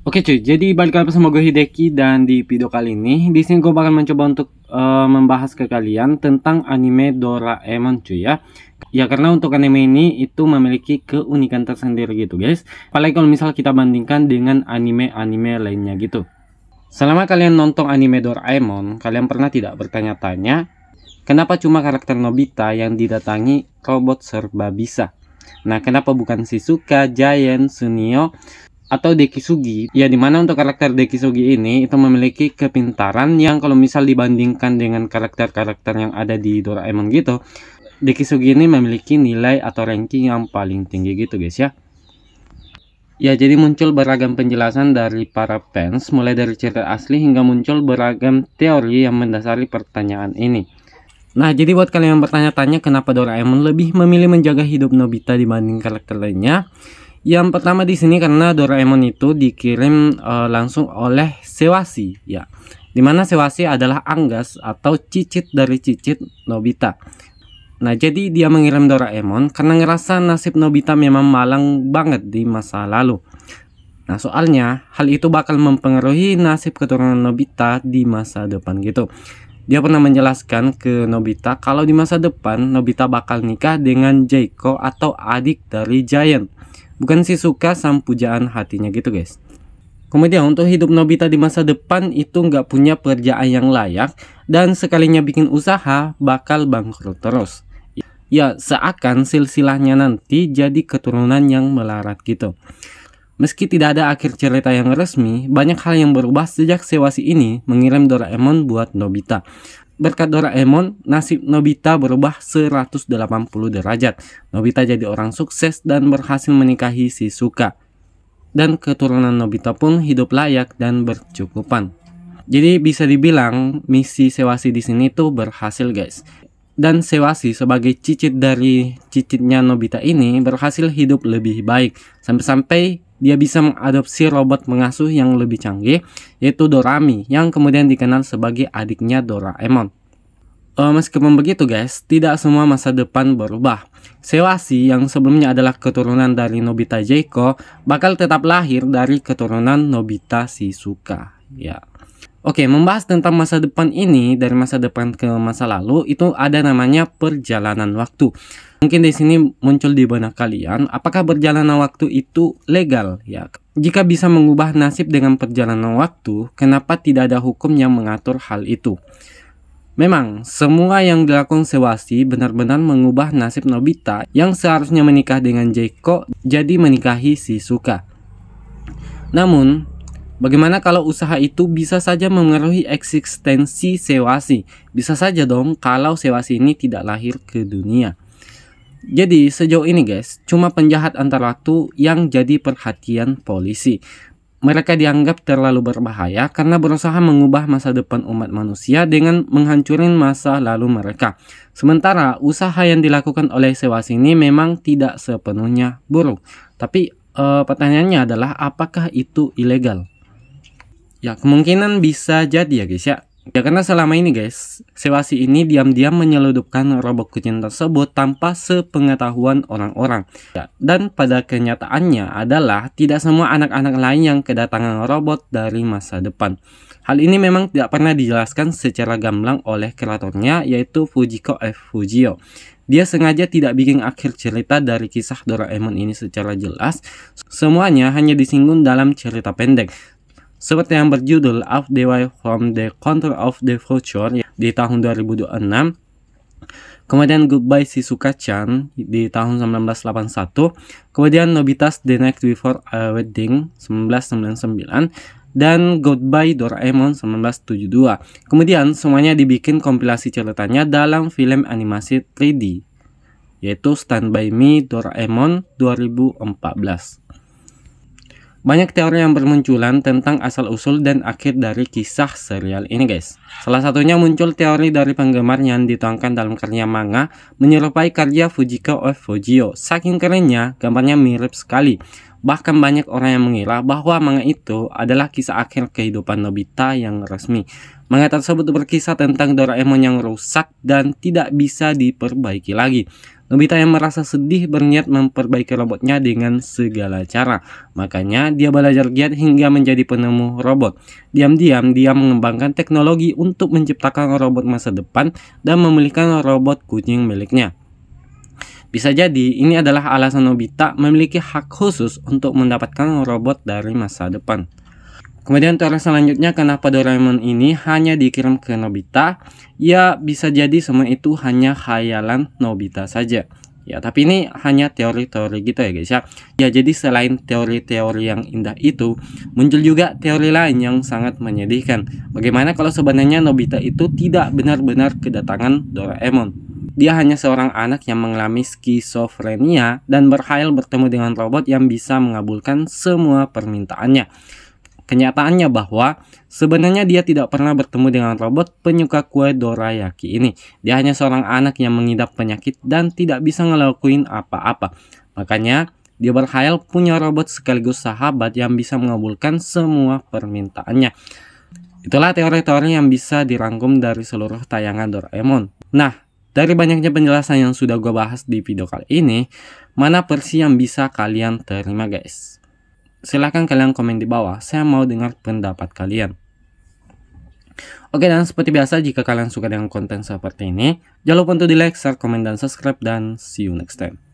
Oke cuy, jadi balik lagi sama gue Hideki, dan di video kali ini di sini gue bakal mencoba untuk membahas ke kalian tentang anime Doraemon cuy ya. Ya karena untuk anime ini itu memiliki keunikan tersendiri gitu guys. Apalagi kalau misal kita bandingkan dengan anime-anime lainnya gitu. Selama kalian nonton anime Doraemon, kalian pernah tidak bertanya-tanya kenapa cuma karakter Nobita yang didatangi robot serba bisa? Nah, kenapa bukan Shizuka, Giant, Sunio, atau Dekisugi? Ya, dimana untuk karakter Dekisugi ini itu memiliki kepintaran yang kalau misal dibandingkan dengan karakter-karakter yang ada di Doraemon gitu, Dekisugi ini memiliki nilai atau ranking yang paling tinggi gitu guys ya. Ya, jadi muncul beragam penjelasan dari para fans, mulai dari cerita asli hingga muncul beragam teori yang mendasari pertanyaan ini. Nah, jadi buat kalian yang bertanya-tanya kenapa Doraemon lebih memilih menjaga hidup Nobita dibanding karakter lainnya, yang pertama di sini karena Doraemon itu dikirim langsung oleh Sewasi ya. Dimana Sewasi adalah anggas atau cicit dari cicit Nobita. Nah, jadi dia mengirim Doraemon karena ngerasa nasib Nobita memang malang banget di masa lalu. Nah, soalnya hal itu bakal mempengaruhi nasib keturunan Nobita di masa depan gitu. Dia pernah menjelaskan ke Nobita kalau di masa depan Nobita bakal nikah dengan Jaiko atau adik dari Giant, bukan Shizuka sang pujaan hatinya gitu guys. Kemudian untuk hidup Nobita di masa depan itu nggak punya pekerjaan yang layak, dan sekalinya bikin usaha bakal bangkrut terus. Ya, seakan silsilahnya nanti jadi keturunan yang melarat gitu. Meski tidak ada akhir cerita yang resmi, banyak hal yang berubah sejak Sewasi ini mengirim Doraemon buat Nobita. Berkat Doraemon, nasib Nobita berubah 180 derajat. Nobita jadi orang sukses dan berhasil menikahi Shizuka. Dan keturunan Nobita pun hidup layak dan bercukupan. Jadi bisa dibilang misi Sewasi di sini tuh berhasil guys. Dan Sewasi sebagai cicit dari cicitnya Nobita ini berhasil hidup lebih baik. Sampai-sampai dia bisa mengadopsi robot pengasuh yang lebih canggih, yaitu Dorami, yang kemudian dikenal sebagai adiknya Doraemon. Meskipun begitu guys, tidak semua masa depan berubah. Sewasi yang sebelumnya adalah keturunan dari Nobita Jaiko bakal tetap lahir dari keturunan Nobita Shizuka ya. Oke, membahas tentang masa depan ini, dari masa depan ke masa lalu itu ada namanya perjalanan waktu. Mungkin di sini muncul di benak kalian, apakah perjalanan waktu itu legal ya? Jika bisa mengubah nasib dengan perjalanan waktu, kenapa tidak ada hukum yang mengatur hal itu? Memang, semua yang dilakukan Sewasi benar-benar mengubah nasib Nobita yang seharusnya menikah dengan Jaiko jadi menikahi Shizuka. Namun, bagaimana kalau usaha itu bisa saja mengaruhi eksistensi Sewasi? Bisa saja dong kalau Sewasi ini tidak lahir ke dunia. Jadi sejauh ini guys, cuma penjahat antar waktu yang jadi perhatian polisi. Mereka dianggap terlalu berbahaya karena berusaha mengubah masa depan umat manusia dengan menghancurin masa lalu mereka. Sementara usaha yang dilakukan oleh Sewasi ini memang tidak sepenuhnya buruk. Tapi pertanyaannya adalah apakah itu ilegal? Ya, kemungkinan bisa jadi ya guys ya. Ya karena selama ini guys, Sewasi ini diam-diam menyeludupkan robot kucing tersebut tanpa sepengetahuan orang-orang. Ya, dan pada kenyataannya adalah tidak semua anak-anak lain yang kedatangan robot dari masa depan. Hal ini memang tidak pernah dijelaskan secara gamblang oleh kreatornya, yaitu Fujiko F. Fujio. Dia sengaja tidak bikin akhir cerita dari kisah Doraemon ini secara jelas. Semuanya hanya disinggung dalam cerita pendek, seperti yang berjudul Of the Way from the Contour of the Future di tahun 2026. Kemudian Goodbye Shizuka-chan di tahun 1981. Kemudian Nobita's The Night Before a Wedding 1999. Dan Goodbye Doraemon 1972. Kemudian semuanya dibikin kompilasi ceritanya dalam film animasi 3D, yaitu Stand By Me Doraemon 2014. Banyak teori yang bermunculan tentang asal-usul dan akhir dari kisah serial ini guys. Salah satunya muncul teori dari penggemar yang dituangkan dalam karya manga menyerupai karya Fujiko F. Fujio. Saking kerennya, gambarnya mirip sekali. Bahkan banyak orang yang mengira bahwa manga itu adalah kisah akhir kehidupan Nobita yang resmi. Manga tersebut berkisah tentang Doraemon yang rusak dan tidak bisa diperbaiki lagi. Nobita yang merasa sedih berniat memperbaiki robotnya dengan segala cara. Makanya dia belajar giat hingga menjadi penemu robot. Diam-diam dia mengembangkan teknologi untuk menciptakan robot masa depan dan memiliki robot kucing miliknya. Bisa jadi ini adalah alasan Nobita memiliki hak khusus untuk mendapatkan robot dari masa depan. Kemudian teori selanjutnya, kenapa Doraemon ini hanya dikirim ke Nobita? Ya bisa jadi semua itu hanya khayalan Nobita saja. Ya tapi ini hanya teori-teori gitu ya guys ya. Ya jadi selain teori-teori yang indah itu, muncul juga teori lain yang sangat menyedihkan. Bagaimana kalau sebenarnya Nobita itu tidak benar-benar kedatangan Doraemon? Dia hanya seorang anak yang mengalami skizofrenia dan berkhayal bertemu dengan robot yang bisa mengabulkan semua permintaannya. Kenyataannya bahwa sebenarnya dia tidak pernah bertemu dengan robot penyuka kue dorayaki ini. Dia hanya seorang anak yang mengidap penyakit dan tidak bisa ngelakuin apa-apa. Makanya dia berkhayal punya robot sekaligus sahabat yang bisa mengabulkan semua permintaannya. Itulah teori-teori yang bisa dirangkum dari seluruh tayangan Doraemon. Nah, dari banyaknya penjelasan yang sudah gue bahas di video kali ini, mana versi yang bisa kalian terima guys? Silahkan kalian komen di bawah, saya mau dengar pendapat kalian. Oke, dan seperti biasa jika kalian suka dengan konten seperti ini, jangan lupa untuk di like, share, komen, dan subscribe, dan see you next time.